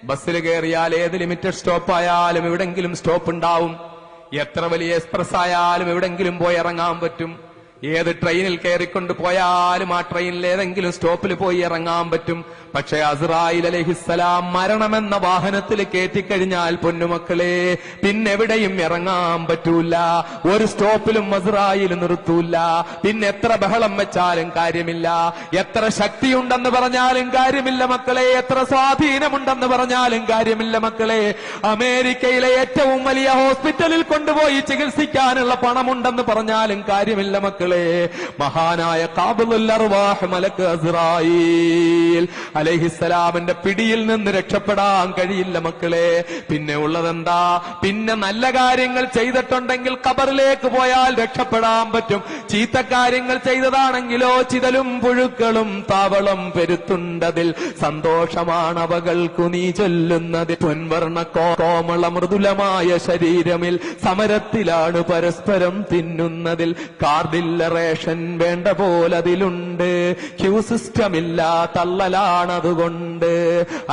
ബസ്സിൽ കയറിയാൽ ഏത് ലിമിറ്റഡ് സ്റ്റോപ്പ് ആയാലും എവിടെങ്കിലും സ്റ്റോപ്പ് ഉണ്ടാവും. എത്ര വലിയ എക്സ്പ്രസ് ആയാലും എവിടെങ്കിലും പോയി ഇറങ്ങാൻ പറ്റും. ഏത് ട്രെയിനിൽ കയറിക്കൊണ്ട് പോയാലും ആ ട്രെയിനിൽ ഏതെങ്കിലും സ്റ്റോപ്പിൽ പോയി ഇറങ്ങാൻ പറ്റും. പക്ഷെ അസ്രായിൽ അലൈഹിസ്സലാം മരണമെന്ന വാഹനത്തിൽ കയറ്റിക്കഴിഞ്ഞാൽ പൊന്നുമക്കളെ പിന്നെവിടെയും ഇറങ്ങാൻ പറ്റൂല. ഒരു സ്റ്റോപ്പിലും അസ്രായിൽ നിർത്തൂല. പിന്നെ എത്ര ബഹളം വെച്ചാലും കാര്യമില്ല, എത്ര ശക്തിയുണ്ടെന്ന് പറഞ്ഞാലും കാര്യമില്ല മക്കളെ, എത്ര സ്വാധീനമുണ്ടെന്ന് പറഞ്ഞാലും കാര്യമില്ല മക്കളെ. അമേരിക്കയിലെ ഏറ്റവും വലിയ ഹോസ്പിറ്റലിൽ കൊണ്ടുപോയി ചികിത്സിക്കാനുള്ള പണമുണ്ടെന്ന് പറഞ്ഞാലും കാര്യമില്ല മക്കളെ. മഹാനായ ഖാബിലുൽ അർവാഹ് മലക്ക് അസ്രായീൽ അലൈഹിസ്സലാമിന്റെ പിടിയിൽ നിന്ന് രക്ഷപ്പെടാൻ കഴിയില്ല മക്കളെ. പിന്നെ ഉള്ളതെന്താ? പിന്നെ നല്ല കാര്യങ്ങൾ ചെയ്തിട്ടുണ്ടെങ്കിൽ ഖബറിലേക്ക് പോയാൽ രക്ഷപ്പെടാൻ പറ്റും. ചീത്ത കാര്യങ്ങൾ ചെയ്തതാണെങ്കിലോ ചിതലും പുഴുക്കളും താവളം പെരുത്തുണ്ടതിൽ സന്തോഷമാണ് അവകൾക്കു നീ ചൊല്ലുന്നത്. പൊൻവർണ്ണ കോമള മൃദുലമായ ശരീരമിൽ സമരത്തിലാണ് പരസ്പരം തിന്നുന്നതിൽ. കാർഡില്ല റേഷൻ വേണ്ട പോലതിലുണ്ട്, ക്യൂ സിസ്റ്റം ഇല്ല തള്ളലാണ് അതുകൊണ്ട്.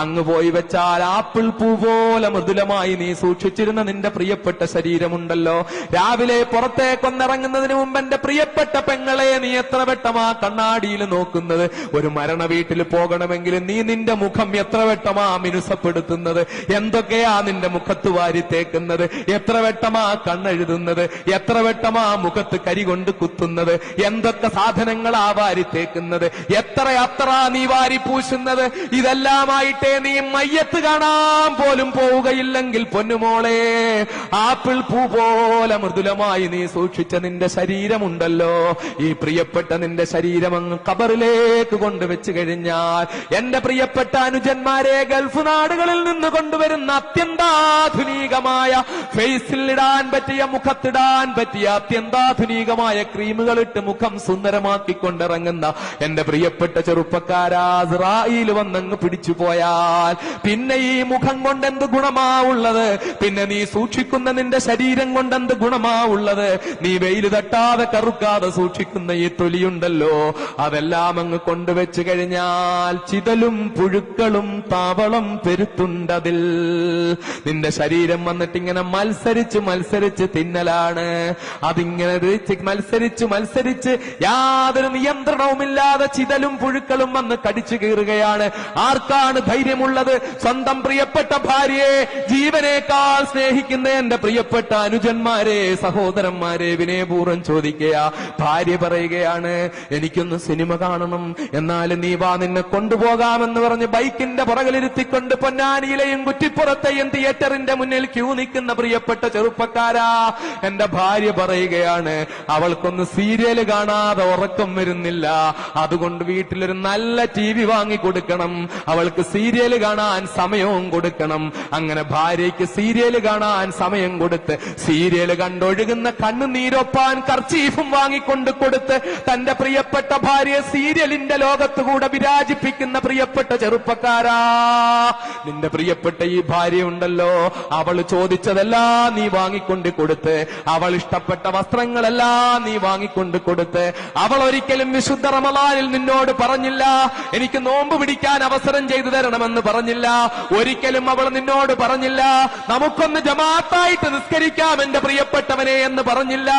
അങ്ങ് പോയി വെച്ചാൽ ആപ്പിൾ പൂ പോലെ മൃദുലമായി നീ സൂക്ഷിച്ചിരുന്ന നിന്റെ പ്രിയപ്പെട്ട ശരീരമുണ്ടല്ലോ, രാവിലെ പുറത്തേക്കൊന്നിറങ്ങുന്നതിന് മുമ്പ് എന്റെ പ്രിയപ്പെട്ട പെങ്ങളെ നീ എത്ര വട്ടമാ കണ്ണാടിയിൽ നോക്കുന്നത്? ഒരു മരണ വീട്ടിൽ പോകണമെങ്കിൽ നീ നിന്റെ മുഖം എത്ര വട്ടമാ മിനുസപ്പെടുത്തുന്നത്? എന്തൊക്കെയാ നിന്റെ മുഖത്ത് വാരി തേക്കുന്നത്? എത്ര വട്ടമാ കണ്ണെഴുതുന്നത്? എത്ര വട്ടമാ മുഖത്ത് കരി കൊണ്ട് കുത്തുന്നത്? എന്തൊക്കെ സാധനങ്ങളാ വാരി തേക്കുന്നത്? എത്ര നീ വാരി പൂശുന്നത്? ഇതെല്ലാമായിട്ടേ നീ മയ്യത്ത് കാണാൻ പോലും പോവുകയില്ലെങ്കിൽ പൊന്നുമോളെ, ആപ്പിൾ പൂ പോലെ മൃദുലമായി നീ സൂക്ഷിച്ച നിന്റെ ശരീരമുണ്ടല്ലോ, ഈ പ്രിയപ്പെട്ട നിന്റെ ശരീരം അങ്ങ് ഖബറിലേക്ക് കൊണ്ടുവച്ച് കഴിഞ്ഞാൽ എന്റെ പ്രിയപ്പെട്ട അനുജന്മാരെ, ഗൾഫ് നാടുകളിൽ നിന്ന് കൊണ്ടുവരുന്ന അത്യന്താധുനികമായ ഫേസിൽ ഇടാൻ പറ്റിയ, മുഖത്തിടാൻ പറ്റിയ അത്യന്താധുനികമായ ക്രീമുകളിട്ട് മുഖം സുന്ദരമാക്കിക്കൊണ്ടിറങ്ങുന്ന എന്റെ പ്രിയപ്പെട്ട ചെറുപ്പക്കാരാ, അസ്രായീൽ വന്നങ്ങ് പിടിച്ചു പോയാൽ പിന്നെ ഈ മുഖം കൊണ്ട് എന്ത് ഗുണമാ ഉള്ളത്? പിന്നെ നീ സൂക്ഷിക്കുന്ന നിന്റെ ശരീരം കൊണ്ട് എന്ത് ഗുണമാ ഉള്ളത്? നീ വെയില് തട്ടാതെ കറുക്കാതെ സൂക്ഷിക്കുന്ന ഈ തൊലിയുണ്ടല്ലോ, അതെല്ലാം അങ്ങ് കൊണ്ടുവച്ച് കഴിഞ്ഞാൽ ചിതലും പുഴുക്കളും താവളം പെരുത്തുണ്ടതിൽ. നിന്റെ ശരീരം വന്നിട്ടിങ്ങനെ മത്സരിച്ച് മത്സരിച്ച് തിന്നലാണ്. അതിങ്ങനെ മത്സരിച്ച് യാതൊരു നിയന്ത്രണവുമില്ലാതെ ചിതലും പുഴുക്കളും വന്ന് കടിച്ചു കീറുകയാണ്. ആർക്കാണ് ധൈര്യമുള്ളത്? സ്വന്തം പ്രിയപ്പെട്ട ഭാര്യയെ ജീവനേക്കാൾ സ്നേഹിക്കുന്ന എന്റെ പ്രിയപ്പെട്ട അനുജന്മാരെ, സഹോദരന്മാരെ, വിനയപൂർവ്വം ചോദിക്കുക. ഭാര്യ പറയുകയാണ്, എനിക്കൊന്ന് സിനിമ കാണണം, എന്നാലും നീ വാ, നിന്നെ കൊണ്ടുപോകാമെന്ന് പറഞ്ഞ് ബൈക്കിന്റെ പുറകിലിരുത്തിക്കൊണ്ട് പൊന്നാനിയിലെയും കുറ്റിപ്പുറത്തെയും തിയേറ്ററിന്റെ മുന്നിൽ ക്യൂ നിൽക്കുന്ന പ്രിയപ്പെട്ട ചെറുപ്പക്കാരാ, എന്റെ ഭാര്യ പറയുകയാണ്, അവൾക്കൊന്ന് സീരിയല് കാണാതെ ഉറക്കം വരുന്നില്ല, അതുകൊണ്ട് വീട്ടിലൊരു നല്ല TV വാങ്ങിക്കൊടുക്കണം, അവൾക്ക് സീരിയല് കാണാൻ സമയവും കൊടുക്കണം. അങ്ങനെ ഭാര്യയ്ക്ക് സീരിയല് കാണാൻ സമയം കൊടുത്ത്, സീരിയല് കണ്ടൊഴുകുന്ന കണ്ണുനീരൊപ്പാൻ കർച്ചീഫും വാങ്ങിക്കൊണ്ട് കൊടുത്ത് തന്റെ പ്രിയപ്പെട്ട ഭാര്യയെ സീരിയലിന്റെ ലോകത്തുകൂടെ വിരാജിപ്പിക്കുന്ന പ്രിയപ്പെട്ട ചെറുപ്പക്കാരാ, നിന്റെ പ്രിയപ്പെട്ട ഈ ഭാര്യ ഉണ്ടല്ലോ, അവൾ ചോദിച്ചതെല്ലാം നീ വാങ്ങിക്കൊണ്ട് കൊടുത്ത്, അവൾ ഇഷ്ടപ്പെട്ട വസ്ത്രങ്ങളെല്ലാം നീ വാങ്ങിക്കൊണ്ട് കൊടുത്ത്, അവൾ ഒരിക്കലും വിശുദ്ധ റമളാനിൽ നിന്നോട് പറഞ്ഞില്ല എനിക്ക് നോമ്പ് പിടിക്കാൻ അവസരം ചെയ്തു തരണമെന്ന് പറഞ്ഞില്ല. ഒരിക്കലും അവൾ നിന്നോട് പറഞ്ഞില്ല നമുക്കൊന്ന് ജമാഅത്തായിട്ട് നിസ്കരിക്കാം എന്റെ പ്രിയപ്പെട്ടവനെ എന്ന് പറഞ്ഞില്ല.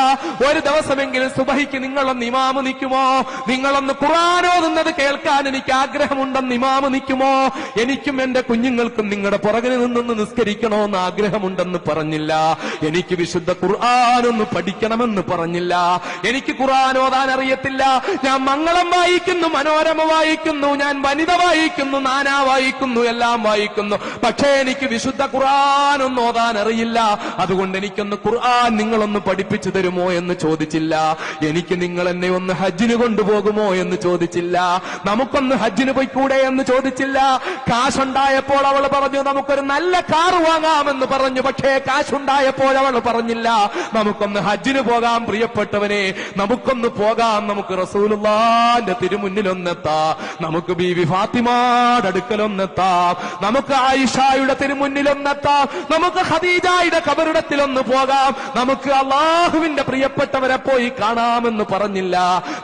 ഒരു ദിവസമെങ്കിലും സുബഹിക്ക് നിങ്ങളൊന്ന് ഇമാമ് നിൽക്കുമോ? നിങ്ങളൊന്ന് ഖുർആൻ ഓതുന്നത് കേൾക്കാൻ എനിക്ക് ആഗ്രഹമുണ്ടെന്ന് ഇമാമ് നിൽക്കുമോ? എനിക്കും എന്റെ കുഞ്ഞുങ്ങൾക്കും നിങ്ങളുടെ പുറകിൽ നിന്നൊന്ന് നിസ്കരിക്കണമെന്ന് ആഗ്രഹമുണ്ടെന്ന് പറഞ്ഞില്ല. എനിക്ക് വിശുദ്ധ ഖുർആൻ ഒന്ന് പഠിക്കണമെന്ന് പറഞ്ഞില്ല. എനിക്ക് ഖുർആൻ ഓതാൻ അറിയത്തില്ല, ഞാൻ മംഗളം വായിക്കുന്നു, മനോരമ വായിക്കുന്നു, ഞാൻ വനിത വായിക്കുന്നു, നാനാ വായിക്കുന്നു, എല്ലാം വായിക്കുന്നു, പക്ഷേ എനിക്ക് വിശുദ്ധ ഖുർആൻ ഒന്ന് ഓതാൻ അറിയില്ല. അതുകൊണ്ട് എനിക്കൊന്ന് ഖുർആൻ നിങ്ങളൊന്ന് പഠിപ്പിച്ചു തരുമോ എന്ന് ചോദിച്ചില്ല. എനിക്ക് നിങ്ങൾ എന്നെ ഒന്ന് ഹജ്ജിന് കൊണ്ടുപോകുമോ എന്ന് ചോദിച്ചില്ല. നമുക്കൊന്ന് ഹജ്ജിന് പോയിക്കൂടെ എന്ന് ചോദിച്ചില്ല. കാശുണ്ടായപ്പോൾ അവൾ പറഞ്ഞു നമുക്കൊരു നല്ല കാർ വാങ്ങാമെന്ന് പറഞ്ഞു. പക്ഷേ കാശുണ്ടായപ്പോൾ അവൾ പറഞ്ഞില്ല നമുക്കൊന്ന് ഹജ്ജിന് പോകാം പ്രിയപ്പെട്ടവനെ, നമുക്കൊന്ന് പോകാം, നമുക്ക് റസൂലുള്ളാഹിന്റെ തിരുമുന്നിൽ ഒന്നെത്താം, നമുക്ക് ബീവി ഫാത്തിമയുടെ അടുക്കൽ അടുക്കലൊന്നെത്താം, നമുക്ക് ആയിഷയുടെ തിരുമുന്നിലൊന്നെത്താം, നമുക്ക് ഖദീജയുടെ ഖബറിടത്തിലൊന്ന് പോകാം, നമുക്ക് അള്ളാഹുവിന്റെ പ്രിയപ്പെട്ടവരെ പോയി കാണാമെന്ന് പറഞ്ഞില്ല.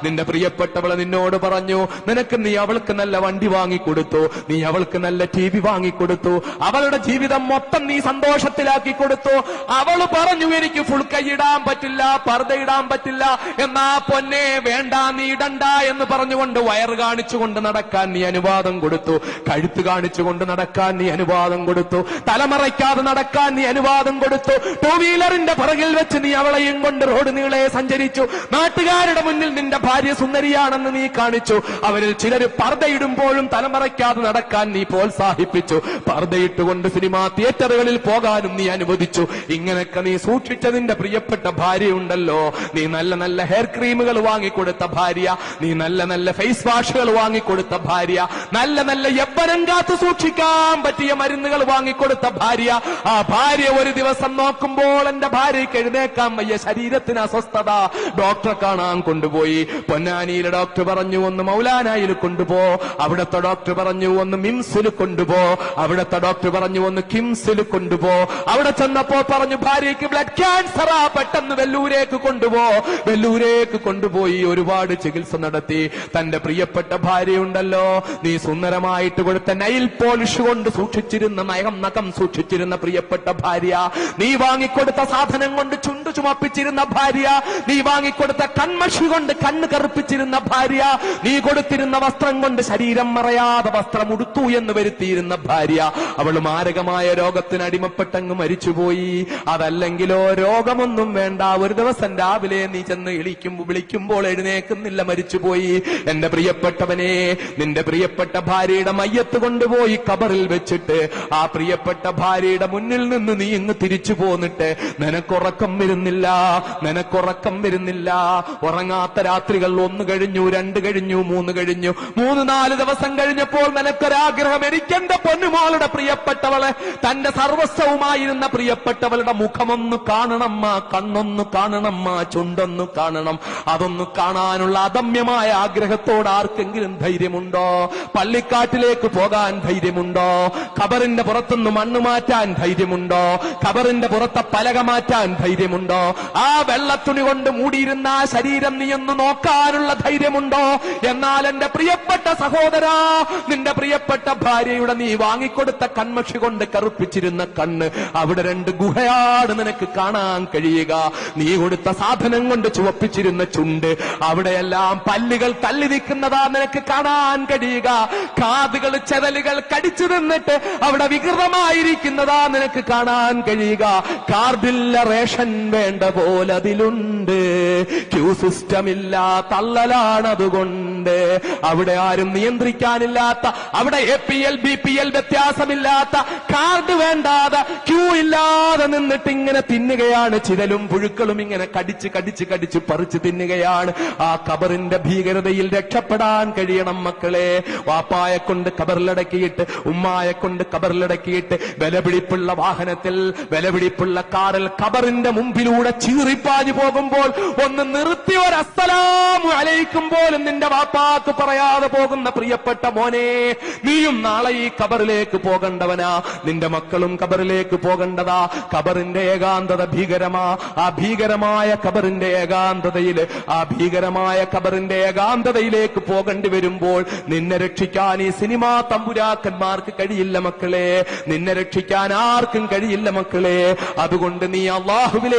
നിന്റെ പ്രിയപ്പെട്ടവളെ നിന്നോട് പറഞ്ഞു, നിനക്ക് നീ അവൾക്ക് നല്ല വണ്ടി വാങ്ങിക്കൊടുത്തു, നീ അവൾക്ക് നല്ല TV വാങ്ങിക്കൊടുത്തു, അവളുടെ ജീവിതം മൊത്തം നീ സന്തോഷത്തിലാക്കി കൊടുത്തു. അവള് പറഞ്ഞു, എനിക്ക് ഫുൾ കൈയിടാൻ പറ്റില്ല, പർദ്ദയിടാൻ പറ്റില്ല. എന്നാ പൊന്നെ വേണ്ട, നീ ഇടണ്ട എന്ന് പറഞ്ഞുകൊണ്ട് വയറ് കാണിച്ചുകൊണ്ട് നടക്കാൻ നീ അനുവാദം കൊടുത്തു, കഴുത്ത് കാണിച്ചുകൊണ്ട് നടക്കാൻ നീ അനുവാദം കൊടുത്തു, തലമറയ്ക്കാതെ നടക്കാൻ നീ അനുവാദം കൊടുത്തു. ടൂ വീലറിന്റെ പുറകിൽ വെച്ച് നീ അവളെയും കൊണ്ട് റോഡ് നീളെ സഞ്ചരിച്ചു. നാട്ടുകാരുടെ മുന്നിൽ നിന്റെ ഭാര്യ സുന്ദരിയാണെന്ന് നീ കാണിച്ചു. അവരിൽ ചിലര് പർദ്ദയിടുമ്പോഴും തലമറയ്ക്കാതെ നടക്കാൻ നീ പ്രോത്സാഹിപ്പിച്ചു. പർദ്ദയിട്ടുകൊണ്ട് സിനിമാ തിയേറ്ററുകളിൽ പോകാനും നീ അനുവദിച്ചു. ഇങ്ങനെയൊക്കെ നീ സൂക്ഷിച്ച നിന്റെ പ്രിയപ്പെട്ട ഭാര്യയുണ്ടല്ലോ, നീ നല്ല നല്ല ഹെയർ ക്രീമുകൾ വാങ്ങിക്കൊടുത്ത ഭാര്യ, നീ നല്ല നല്ല ഫേസ് വാഷുകൾ വാങ്ങിക്കൊടുത്ത ഭാര്യ, നല്ല നല്ല യൗവനം കാത്തു സൂക്ഷിക്കാൻ പറ്റിയ മരുന്നുകൾ വാങ്ങിക്കൊടുത്ത ഭാര്യ. ആ ഭാര്യ ഒരു ദിവസം നോക്കുമ്പോൾ എന്റെ ഭാര്യയ്ക്ക് എഴുന്നേക്കാൻ വയ്യ, ശരീരത്തിന് അസ്വസ്ഥത, ഡോക്ടറെ കാണാൻ കൊണ്ടുപോയി. പൊന്നാനിയിലെ ഡോക്ടർ പറഞ്ഞു, ഒന്ന് മൗലാനായിൽ കൊണ്ടുപോ. അവിടുത്തെ ഡോക്ടർ പറഞ്ഞു, ഒന്ന് മിംസിൽ കൊണ്ടുപോ. അവിടുത്തെ ഡോക്ടർ പറഞ്ഞു, ഒന്ന് കിംസിൽ കൊണ്ടുപോ. അവിടെ ചെന്നപ്പോ പറഞ്ഞു, ഭാര്യയ്ക്ക് ബ്ലഡ് ക്യാൻസറാ, പെട്ടെന്ന് വെല്ലൂരേക്ക് കൊണ്ടുപോ. വെല്ലൂരേക്ക് കൊണ്ടുപോയി ഒരുപാട് ചികിത്സ നടത്തി. തന്റെ പ്രിയപ്പെട്ട ഭാര്യയുണ്ടല്ലോ, നീ സുന്ദരമായിട്ട് കൊടുത്ത നൈൽ പോളിഷ് കൊണ്ട് സൂക്ഷിച്ചിരുന്ന, നഖം സൂക്ഷിച്ചിരുന്ന പ്രിയപ്പെട്ട ഭാര്യ, നീ വാങ്ങിക്കൊടുത്ത സാധനം കൊണ്ട് ചുണ്ടു ചുമപ്പിച്ചിരുന്ന ഭാര്യ, നീ വാങ്ങിക്കൊടുത്ത കൺമഷി കൊണ്ട് കണ്ണ് കറുപ്പിച്ചിരുന്ന ഭാര്യ, നീ കൊടുത്തിരുന്ന വസ്ത്രം കൊണ്ട് ശരീരം മറയാതെ വസ്ത്രം ഉടുത്തു എന്ന് വരുത്തിയിരുന്ന ഭാര്യ, അവൾ മാരകമായ രോഗത്തിന് അടിമപ്പെട്ടങ്ങ് മരിച്ചുപോയി. അതല്ലെങ്കിലോ രോഗമൊന്നും വേണ്ട, ഒരു ദിവസം രാവിലെ നീ ചെന്ന് വിളിക്കുമ്പോൾ എഴുന്നേക്കുന്നില്ല, മരിച്ചുപോയി. എന്റെ പ്രിയപ്പെട്ടവനെ, നിന്റെ പ്രിയപ്പെട്ട ഭാര്യയുടെ മയ്യത്ത് കൊണ്ടുപോയി ഖബറിൽ വെച്ചിട്ട് ആ പ്രിയപ്പെട്ട ഭാര്യയുടെ മുന്നിൽ നിന്ന് നീ ഇങ്ങ് തിരിച്ചു പോന്നിട്ട് നിനക്കുറക്കം വരുന്നില്ല, നിനക്കുറക്കം വരുന്നില്ല. ഉറങ്ങാത്ത രാത്രികൾ 1 കഴിഞ്ഞു, 2 കഴിഞ്ഞു, 3 കഴിഞ്ഞു, 3-4 ദിവസം കഴിഞ്ഞപ്പോൾ നിനക്കൊരാഗ്രഹം, എനിക്കെന്റെ പൊന്നുമോളുടെ പ്രിയപ്പെട്ടവളെ, തന്റെ സർവസ്വവുമായിരുന്ന പ്രിയപ്പെട്ടവളുടെ മുഖമൊന്ന് കാണണമ്മ, കണ്ണൊന്ന് കാണണമ്മ, ചുണ്ടൊന്ന് കാണണം. അതൊന്ന് കാണാനുള്ള അദമ്യമായ ആഗ്രഹത്തോട് ആർക്കെങ്കിലും ധൈര്യമുണ്ടോ? പള്ളിക്കാട്ടിലേക്ക് പോകാൻ ധൈര്യമുണ്ടോ? ഖബറിന്റെ പുറത്തുനിന്ന് മണ്ണ് മാറ്റാൻ ധൈര്യമുണ്ടോ? ഖബറിന്റെ പുറത്തെ പലക മാറ്റാൻ ധൈര്യമുണ്ടോ? ആ വെള്ളത്തുണി കൊണ്ട് മൂടിയിരുന്ന ആ ശരീരം നീ ഒന്ന് നോക്കാനുള്ള ധൈര്യമുണ്ടോ? എന്നാൽ എന്റെ പ്രിയപ്പെട്ട സഹോദരാ, നിന്റെ പ്രിയപ്പെട്ട ഭാര്യയുടെ നീ വാങ്ങിക്കൊടുത്ത കൺമഷി കൊണ്ട് കറുപ്പിച്ചിരുന്ന കണ്ണ്, അവിടെ 2 ഗുഹയാണ് നിനക്ക് കാണാൻ കഴിയുക. നീ കൊടുത്ത സാധനം കൊണ്ട് ചുവപ്പിച്ചിരുന്ന ചുണ്ട്, അവിടെയെല്ലാം പല്ലുകൾ തള്ളി നിൽക്കുന്നതാ നിനക്ക് കാണാൻ കഴിയുക. കാതുകൾ ചെതലുകൾ കടിച്ചു നിന്നിട്ട് അവിടെ വികൃതമായിരിക്കുന്നതാ നിനക്ക് കാണാൻ കഴിയുക. കാർഡില്ല റേഷൻ വേണ്ട പോലെ അതിലുണ്ട്, ക്യൂ സിസ്റ്റം ഇല്ല, തള്ളലാണതുകൊണ്ട്. അവിടെ ആരും നിയന്ത്രിക്കാനില്ലാത്ത, അവിടെ APL BPL വ്യത്യാസമില്ലാത്ത, കാർഡ് വേണ്ടാതെ ക്യൂ ഇല്ലാതെ നിന്നിട്ട് ഇങ്ങനെ തിന്നുകയാണ്. ചിതലും പുഴുക്കളും ഇങ്ങനെ കടിച്ച് കടിച്ച് കടിച്ച് പറിച്ച് തിന്നുകയാണ്. ആ ഖബറിന്റെ ഭീകരതയിൽ രക്ഷപ്പെടാൻ കഴിയണം മക്കളെ. വാപ്പായെ കൊണ്ട് ഖബറിലടക്കിയിട്ട്, ഉമ്മായെ കൊണ്ട് ഖബറിലടക്കിയിട്ട്, വിലപിടിപ്പുള്ള വാഹനത്തിൽ, വിലപിടിപ്പുള്ള കാറിൽ ഖബറിന്റെ മുമ്പിലൂടെ ചീറിപ്പാഞ്ഞു പോകുമ്പോൾ ഒന്ന് നിർത്തി ഒരു അസ്സലാമു അലൈക്കും പോലും നിന്റെ വാപ്പാക്ക് പറയാതെ പോകുന്ന പ്രിയപ്പെട്ട മോനെ, നീയും നാളെ ഈ ഖബറിലേക്ക് പോകേണ്ടവനാ, നിന്റെ മക്കളും ഖബറിലേക്ക് പോകേണ്ടതാ. ഖബറിന്റെ ഏകാന്തത ഭീകരമാ. ആ ഭീകരമായ ഖബറിന്റെ ഏകാന്തതയിൽ, ആ ഭീകരമായ ഖബറിന്റെ ഏകാന്തതയിലേക്ക് പോകേണ്ടി വരുമ്പോൾ നിന്നെ രക്ഷിക്കാൻ ഈ സിനിമാ തമ്പുരാക്കന്മാർക്ക് കഴിയില്ല മക്കളെ, നിന്നെ രക്ഷിക്കാൻ ആർക്കും കഴിയില്ല മക്കളെ. അതുകൊണ്ട് നീ അല്ലാഹുവിലെ